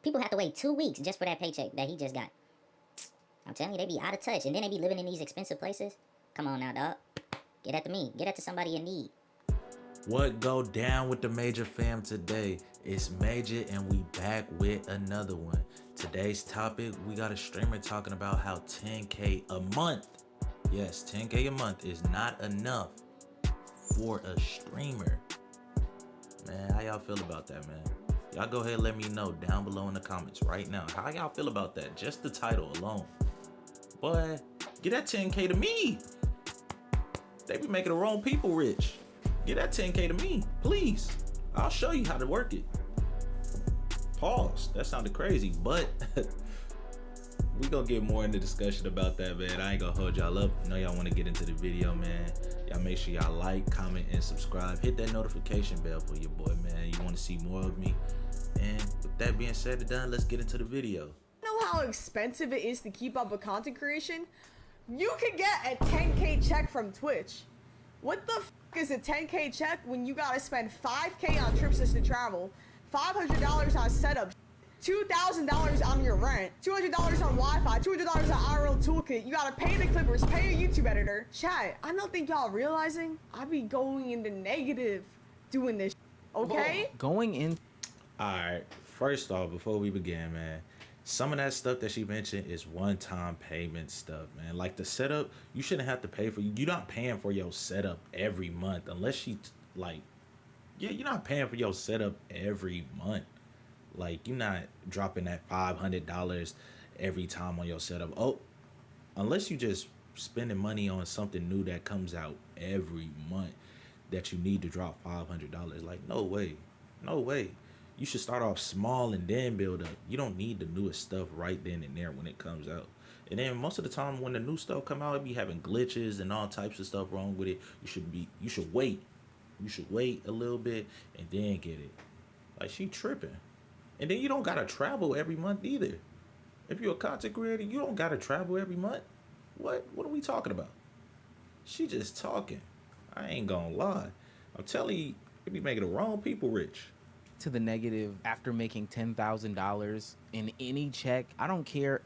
People have to wait 2 weeks just for that paycheck that he just got. I'm telling you, they be out of touch, and then they be living in these expensive places. Come on now, dog. Get that to me. Get that to somebody in need. What go down with the Major fam today? It's Major and we back with another one. Today's topic, we got a streamer talking about how 10K a month, yes, 10K a month is not enough for a streamer. Man, how y'all feel about that, man? Y'all go ahead and let me know down below in the comments right now. How y'all feel about that? Just the title alone. Boy, get that 10K to me. They be making the wrong people rich. Get that 10K to me, please. I'll show you how to work it. Pause. That sounded crazy, but we gonna get more into discussion about that, man. I ain't gonna hold y'all up. I know y'all wanna get into the video, man. Y'all make sure y'all like, comment, and subscribe. Hit that notification bell for your boy, man. You wanna see more of me? And with that being said and done, let's get into the video. Know how expensive it is to keep up with content creation? You could get a 10K check from Twitch. What the f is a 10K check when you gotta spend 5K on trips just to travel, $500 on setup, $2,000 on your rent, $200 on Wi-Fi, $200 on IRL toolkit, you gotta pay the clippers, pay a YouTube editor. Chat, I don't think y'all realizing I be going into negative doing this, okay? Going in. Alright, first off, before we begin, man, some of that stuff that she mentioned is one-time payment stuff, man. Like the setup, you shouldn't have to pay for. You're not paying for your setup every month unless you're not paying for your setup every month. Like, you're not dropping that $500 every time on your setup. Oh, unless you just spending money on something new that comes out every month that you need to drop $500. Like, no way, no way. You should start off small and then build up. You don't need the newest stuff right then and there when it comes out. And then most of the time when the new stuff come out, it be having glitches and all types of stuff wrong with it. You should wait. You should wait a little bit and then get it. Like, she tripping. And then you don't gotta travel every month either. If you're a content creator, you don't gotta travel every month. What are we talking about? She just talking. I ain't gonna lie. I'm telling you, they be making the wrong people rich. To the negative after making $10,000 in any check. I don't care.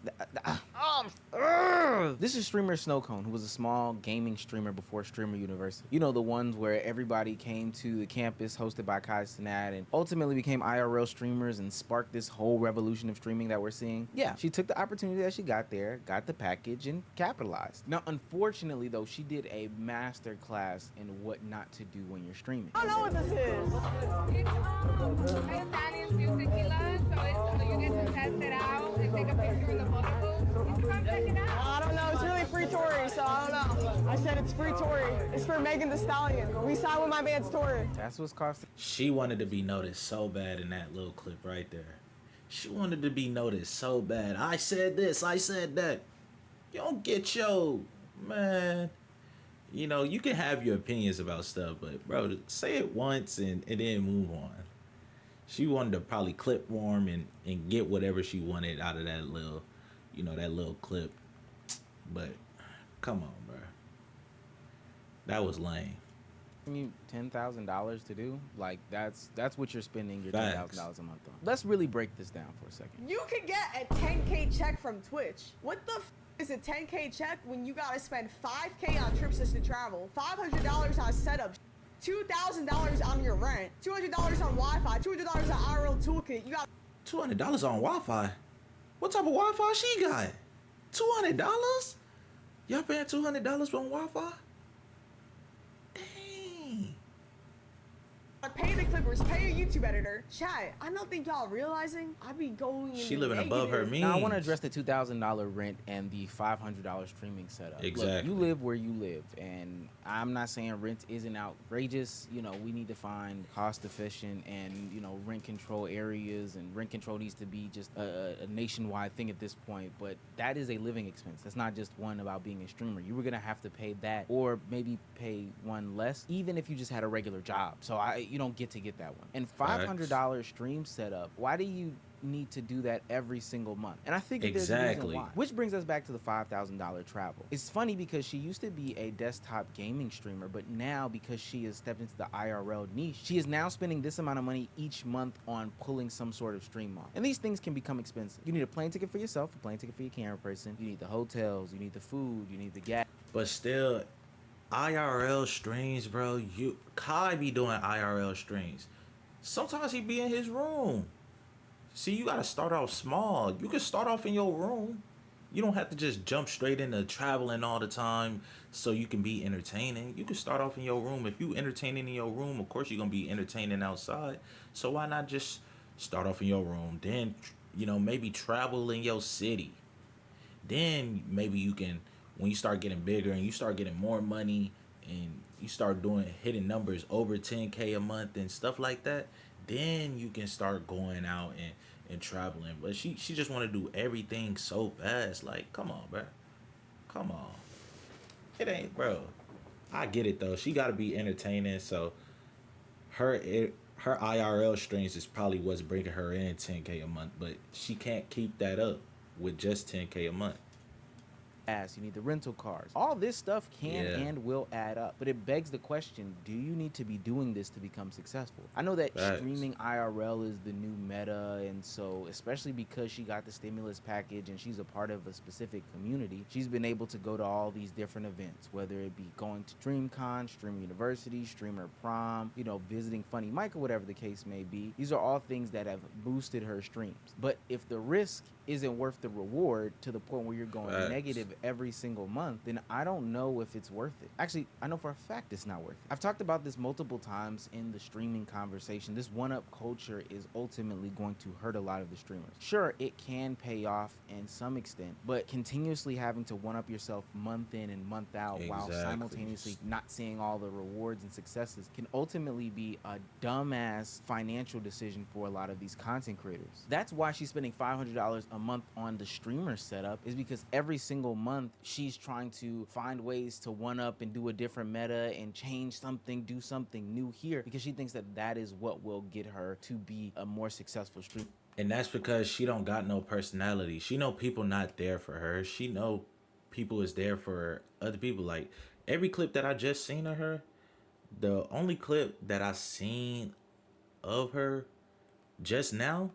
This is streamer Snowcone, who was a small gaming streamer before Streamer University. You know, the ones where everybody came to the campus hosted by Kai Cenat and ultimately became IRL streamers and sparked this whole revolution of streaming that we're seeing. Yeah, she took the opportunity that she got there, got the package, and capitalized. Now, unfortunately, though, she did a master class in what not to do when you're streaming. I don't know what this is. Italian music killer, so you get to test it out and take a picture in the photo booth. You should come check it out. I don't know, it's really free Tory, so I don't know. I said it's free Tory. It's for Megan Thee Stallion. We signed with my man's Tory. That's what's costing. She wanted to be noticed so bad in that little clip right there. She wanted to be noticed so bad. I said this, I said that. You don't get your, man. You know, you can have your opinions about stuff, but bro, say it once and then move on. She wanted to probably clip warm and get whatever she wanted out of that little, you know, that little clip. But come on, bro. That was lame. You $10,000 to do, like that's what you're spending your Facts. $10,000 a month on. Let's really break this down for a second. You could get a 10K check from Twitch. What the f is a 10K check when you gotta spend 5K on trips just to travel, $500 on setup, $2,000 on your rent, $200 on Wi-Fi, $200 on IRL toolkit. You got $200 on Wi-Fi? What type of Wi-Fi she got? $200? Y'all paying $200 for Wi-Fi? Dang. to pay the clippers, pay a YouTube editor. Chat, I don't think y'all realizing I be going She into living above her negative. means. Now I want to address the $2,000 rent and the $500 streaming setup. Exactly. Look, you live where you live, and I'm not saying rent isn't outrageous. You know, we need to find cost efficient and, you know, rent control areas, and rent control needs to be just a nationwide thing at this point. But that is a living expense. That's not just one about being a streamer. You were gonna have to pay that, or maybe pay one less, even if you just had a regular job. So you don't get to get that one. And $500 stream setup. Why do you need to do that every single month. And I think that there's a reason Exactly. why. Which brings us back to the $5,000 travel. It's funny because she used to be a desktop gaming streamer, but now because she has stepped into the IRL niche, she is now spending this amount of money each month on pulling some sort of stream off. And these things can become expensive. You need a plane ticket for yourself, a plane ticket for your camera person, you need the hotels, you need the food, you need the gas. But still, IRL streams, bro. Kai be doing IRL streams. Sometimes he be in his room. See, you gotta start off small. You can start off in your room. You don't have to just jump straight into traveling all the time so you can be entertaining. You can start off in your room. If you entertaining in your room, of course you're gonna be entertaining outside. So why not just start off in your room? Then, maybe travel in your city. Then maybe you can, when you start getting bigger and you start getting more money and you start hitting numbers over 10K a month and stuff like that, then you can start going out and traveling. But she just want to do everything so fast. Like, come on, bro. Come on. It ain't, bro. I get it though. She got to be entertaining. So her IRL streams is probably what's bringing her in 10K a month. But she can't keep that up with just 10K a month. You need the rental cars. All this stuff can Yeah. and will add up. But it begs the question, do you need to be doing this to become successful? I know that Facts. streaming IRL is the new meta, and so especially because she got the stimulus package and she's a part of a specific community, she's been able to go to all these different events, whether it be going to DreamCon, Streamer University, Streamer Prom, visiting Funny Mike, or whatever the case may be. These are all things that have boosted her streams. But if the risk isn't worth the reward to the point where you're going Facts. negative every single month, then I don't know if it's worth it. Actually, I know for a fact it's not worth it. I've talked about this multiple times in the streaming conversation. This one-up culture is ultimately going to hurt a lot of the streamers. Sure, it can pay off in some extent, but continuously having to one-up yourself month in and month out while Exactly. simultaneously not seeing all the rewards and successes can ultimately be a dumbass financial decision for a lot of these content creators. That's why she's spending $500 a month on the streamer setup, is because every single month she's trying to find ways to one up and do a different meta and change something, do something new here, because she thinks that that is what will get her to be a more successful streamer. And that's because she don't got no personality. She know people not there for her. She know people is there for other people. Like, every clip that I just seen of her, the only clip that I seen of her just now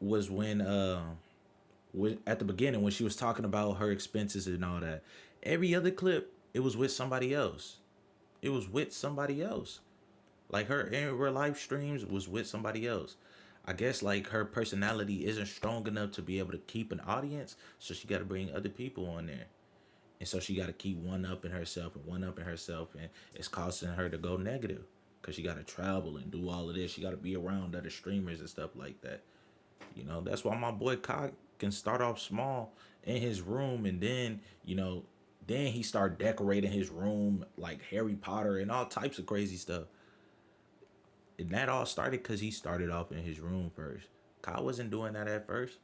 was when at the beginning when she was talking about her expenses and all that. Every other clip, it was with somebody else. It was with somebody else. Like, her in real life streams was with somebody else. I guess like her personality isn't strong enough to be able to keep an audience, so she got to bring other people on there. And so she got to keep one-upping herself, and it's causing her to go negative because she got to travel and do all of this. She got to be around other streamers and stuff like that. That's why my boy Kai can start off small in his room, and then, then he start decorating his room like Harry Potter and all types of crazy stuff. And that all started because he started off in his room first. Kai wasn't doing that at first,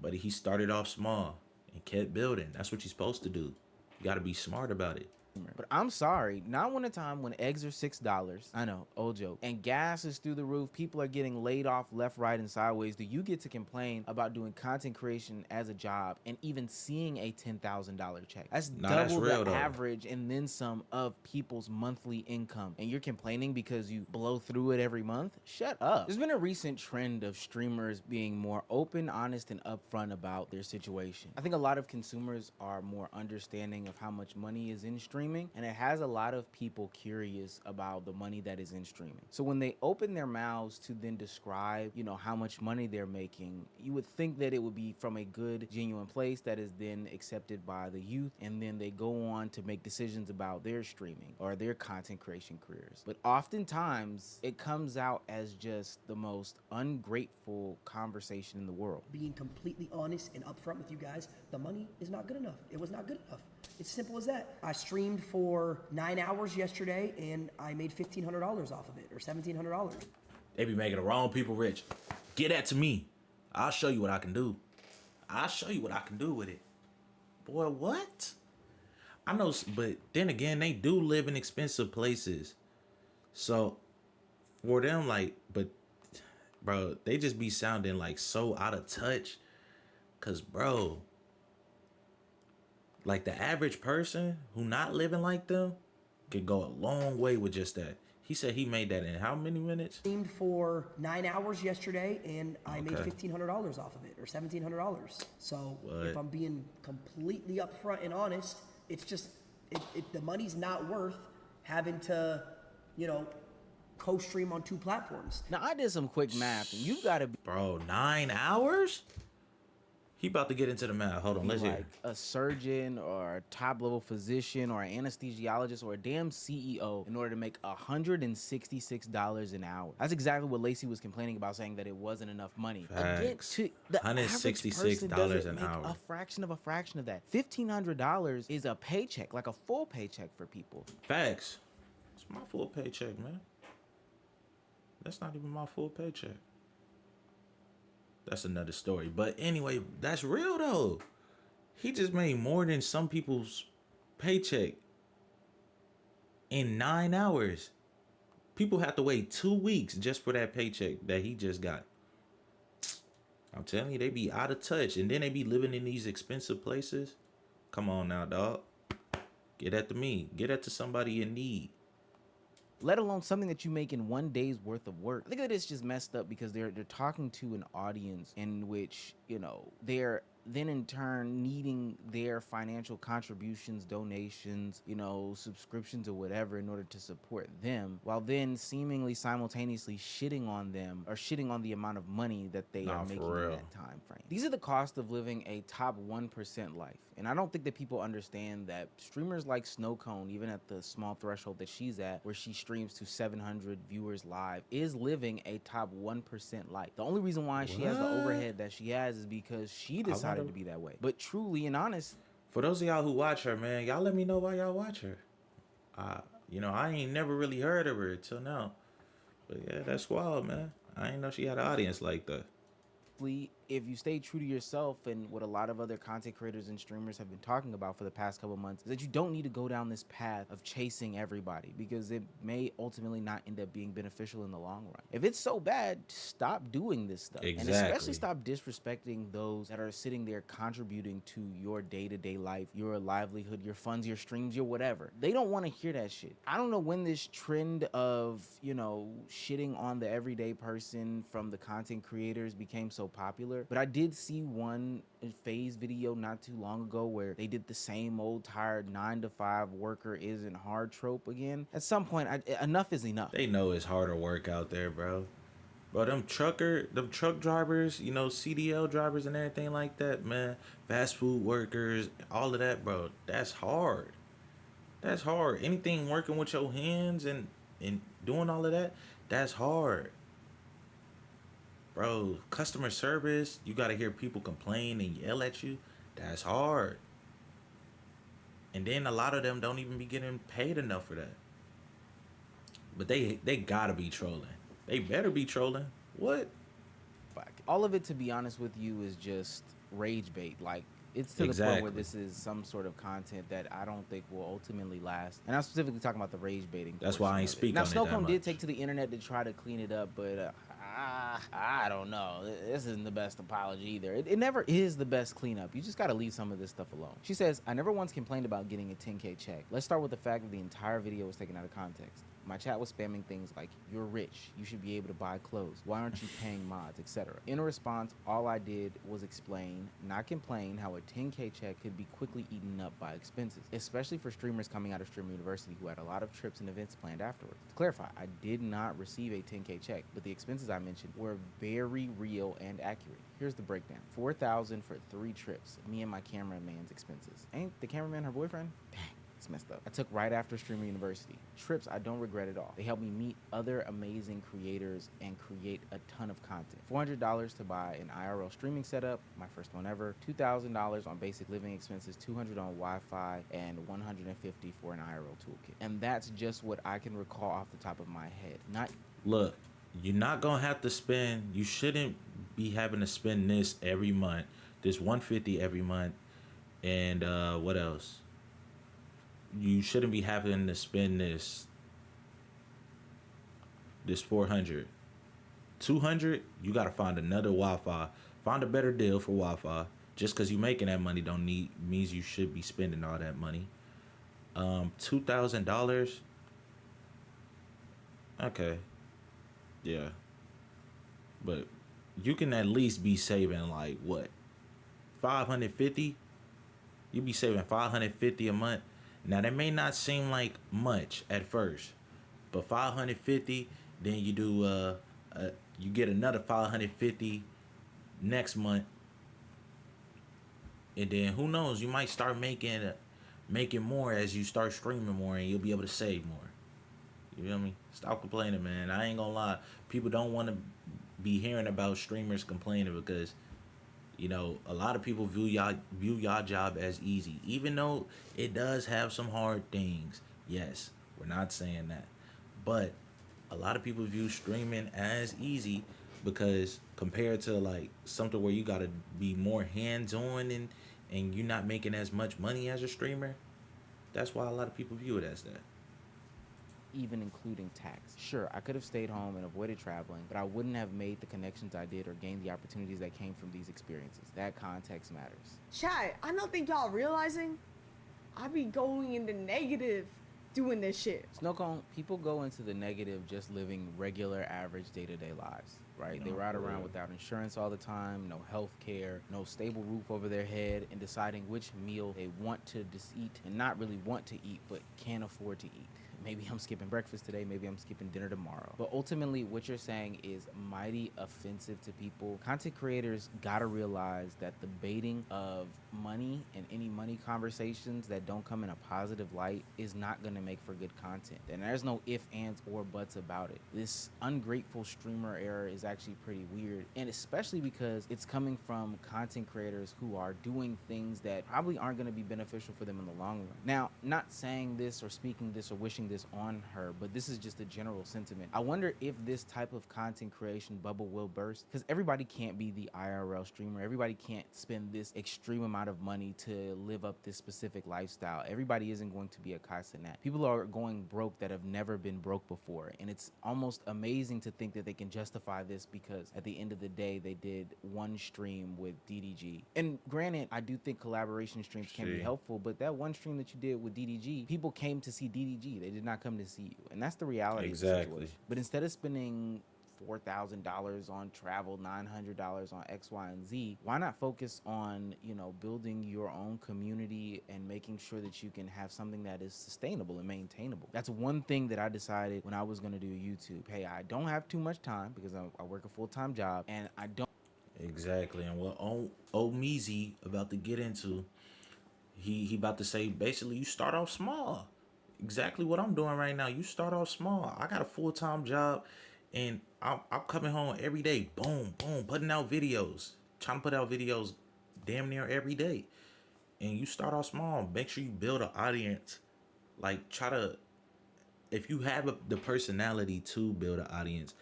but he started off small and kept building. That's what you're supposed to do. You got to be smart about it. But I'm sorry, not when a time when eggs are $6. I know, old joke. And gas is through the roof. People are getting laid off left, right, and sideways. Do you get to complain about doing content creation as a job and even seeing a $10,000 check? That's double real, the though. average and then some of people's monthly income. And you're complaining because you blow through it every month? Shut up. There's been a recent trend of streamers being more open, honest, and upfront about their situation. I think a lot of consumers are more understanding of how much money is in streaming, and it has a lot of people curious about the money that is in streaming. So when they open their mouths to then describe, how much money they're making, you would think that it would be from a good, genuine place that is then accepted by the youth, and then they go on to make decisions about their streaming or their content creation careers. But oftentimes it comes out as just the most ungrateful conversation in the world. Being completely honest and upfront with you guys, the money is not good enough. It was not good enough. It's simple as that. I streamed for 9 hours yesterday and I made $1,500 off of it, or $1,700. They be making the wrong people rich. Get that to me. I'll show you what I can do. I'll show you what I can do with it. Boy, what? I know, but then again, they do live in expensive places. So for them, but bro, they just be sounding like so out of touch. Cause bro, like the average person who not living like them could go a long way with just that. He said he made that in how many minutes? Streamed for 9 hours yesterday, and I made Okay. $1,500 off of it, or $1,700. So What? if I'm being completely upfront and honest, it's just the money's not worth having to, you know, co-stream on 2 platforms. Now I did some quick math, and you've got to be Bro, 9 hours? He about to get into the math. Hold on, let's like hear. a surgeon or a top level physician or an anesthesiologist or a damn CEO in order to make $166 an hour. That's exactly what Lacey was complaining about, saying that it wasn't enough money. Facts. The average person $166 doesn't an make hour. a fraction of that. $1,500 is a paycheck, like a full paycheck for people. Facts. It's my full paycheck, man. That's not even my full paycheck. That's another story. But anyway, that's real though. He just made more than some people's paycheck in 9 hours. People have to wait 2 weeks just for that paycheck that he just got. I'm telling you, they be out of touch. And then they be living in these expensive places. Come on now, dog. Get that to me. Get that to somebody in need. Let alone something that you make in 1 day's worth of work. I think that it's just messed up because they're talking to an audience in which, you know, they're then in turn needing their financial contributions, donations, you know, subscriptions or whatever in order to support them, while then seemingly simultaneously shitting on them or shitting on the amount of money that they Nah, are for making in real. that time frame. These are the cost of living a top 1% life. And I don't think that people understand that streamers like Snowcone, even at the small threshold that she's at, where she streams to 700 viewers live, is living a top 1% life. The only reason why she has the What? overhead that she has is because she decided wonder- to be that way. But truly and honest, For those of y'all who watch her, man, y'all let me know why y'all watch her. You know, I ain't never really heard of her till now. But yeah, that's wild, man. I ain't know she had an audience like that. if you stay true to yourself, and what a lot of other content creators and streamers have been talking about for the past couple months, is that you don't need to go down this path of chasing everybody, because it may ultimately not end up being beneficial in the long run. If it's so bad, stop doing this stuff. And Exactly. especially stop disrespecting those that are sitting there contributing to your day-to-day life, your livelihood, your funds, your streams, your whatever. They don't want to hear that shit. I don't know when this trend of, you know, shitting on the everyday person from the content creators became so popular, but I did see one phase video not too long ago where they did the same old tired 9-to-5 worker isn't hard trope again. At some point, enough is enough. They know it's harder work out there, bro. Bro, them truck drivers, you know, CDL drivers and everything like that, man. Fast food workers, all of that, bro. That's hard. That's hard. Anything working with your hands and doing all of that, that's hard. Bro, customer service, you got to hear people complain and yell at you. That's hard. And then a lot of them don't even be getting paid enough for that. But they got to be trolling. They better be trolling. What? All of it, to be honest with you, is just rage bait. Like, it's to the point Exactly. where this is some sort of content that I don't think will ultimately last. And I'm specifically talking about the rage baiting. That's why I ain't portion of it. speak Now, on it that Snowcone did much. take to the internet to try to clean it up, but I don't know. This isn't the best apology either. It never is the best cleanup. You just got to leave some of this stuff alone. She says, I never once complained about getting a 10K check. Let's start with the fact that the entire video was taken out of context. My chat was spamming things like, you're rich, you should be able to buy clothes, why aren't you paying mods, etc. In response, all I did was explain, not complain, how a 10K check could be quickly eaten up by expenses, especially for streamers coming out of Streamer University who had a lot of trips and events planned afterwards. To clarify, I did not receive a 10K check, but the expenses I mentioned were very real and accurate. Here's the breakdown. $4,000 for 3 trips, me and my cameraman's expenses. Ain't the cameraman her boyfriend? Dang. It's messed up. I took right after Streamer University. Trips I don't regret at all. They helped me meet other amazing creators and create a ton of content. $400 to buy an IRL streaming setup, my first one ever. $2,000 on basic living expenses, $200 on Wi-Fi, and $150 for an IRL toolkit. And that's just what I can recall off the top of my head. Not Look, you're not going to have to spend, you shouldn't be having to spend this every month, this $150 every month, and what else? You shouldn't be having to spend this $400 200, you gotta find another Wi-Fi. Find a better deal for Wi-Fi. Just because you making that money don't need means you should be spending all that money. $2,000. Okay. Yeah. But you can at least be saving like what? 550? You be saving 550 a month. Now that may not seem like much at first, but 550, then you do you get another 550 next month. And then who knows, you might start making more as you start streaming more, and you'll be able to save more. You feel me? Stop complaining, man. I ain't gonna lie. People don't want to be hearing about streamers complaining because, you know, a lot of people view y'all job as easy, even though it does have some hard things. Yes, we're not saying that, but a lot of people view streaming as easy because compared to like something where you gotta be more hands-on and you're not making as much money as a streamer, that's why a lot of people view it as that. Even including tax. Sure, I could have stayed home and avoided traveling, but I wouldn't have made the connections I did or gained the opportunities that came from these experiences. That context matters. Chat, I don't think y'all realizing I be going in the negative doing this shit. Snowcone, people go into the negative just living regular, average day-to-day lives, right? They No, ride for around real. without insurance all the time, no health care, no stable roof over their head, and deciding which meal they want to just eat and not really want to eat, but can't afford to eat. Maybe I'm skipping breakfast today, maybe I'm skipping dinner tomorrow. But ultimately, what you're saying is mighty offensive to people. Content creators gotta realize that the baiting of money and any money conversations that don't come in a positive light is not gonna make for good content. And there's no ifs, ands, or buts about it. This ungrateful streamer era is actually pretty weird, and especially because it's coming from content creators who are doing things that probably aren't gonna be beneficial for them in the long run. Now, not saying this or speaking this or wishing this on her, but this is just a general sentiment. I wonder if this type of content creation bubble will burst, because everybody can't be the IRL streamer. Everybody can't spend this extreme amount of money to live up this specific lifestyle. Everybody isn't going to be a Kai Cenat. People are going broke that have never been broke before, and it's almost amazing to think that they can justify this because at the end of the day, they did one stream with DDG. And granted, I do think collaboration streams can be See. helpful, but that one stream that you did with DDG, people came to see DDG. They did not come to see you, and that's the reality of the Exactly. situation. But instead of spending $4,000 on travel, $900 on X, Y, and Z, why not focus on, you know, building your own community and making sure that you can have something that is sustainable and maintainable? That's one thing that I decided when I was going to do YouTube. Hey, I don't have too much time because I work a full-time job, and I don't. Exactly, and what Omeezy about to get into, he about to say basically you start off small. Exactly what I'm doing right now. You start off small. I got a full-time job, and I'm coming home every day. Boom, boom, putting out videos, trying to put out videos, damn near every day. And you start off small. Make sure you build an audience. Like try to, if you have the personality to build an audience,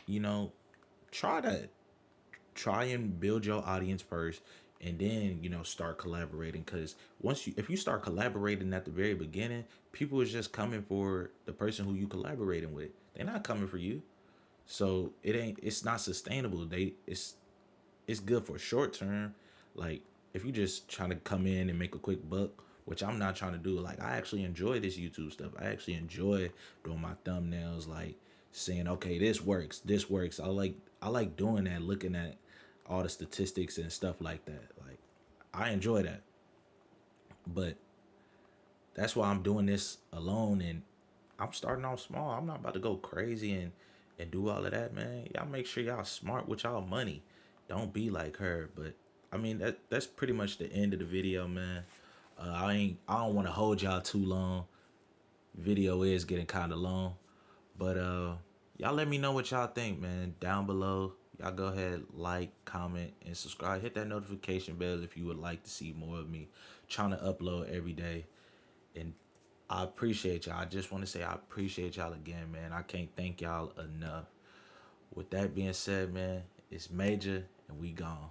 you know, try and build your audience first, and then, you know, start collaborating. Because if you start collaborating at the very beginning, people is just coming for the person who you collaborating with. They're not coming for you. So it's not sustainable. It's good for short term. Like if you just trying to come in and make a quick buck, which I'm not trying to do. Like I actually enjoy this YouTube stuff. I actually enjoy doing my thumbnails, like saying, okay, this works. I like doing that, looking at all the statistics and stuff like that. Like I enjoy that. But that's why I'm doing this alone, and I'm starting off small. I'm not about to go crazy and do all of that, man. Y'all make sure y'all smart with y'all money. Don't be like her. But I mean, that's pretty much the end of the video, man. I don't want to hold y'all too long. Video is getting kind of long, but y'all let me know what y'all think, man, down below. Y'all go ahead, like, comment, and subscribe. Hit that notification bell if you would like to see more of me. Trying to upload every day. And I appreciate y'all. I just want to say I appreciate y'all again, man. I can't thank y'all enough. With that being said, man, it's Major, and we gone.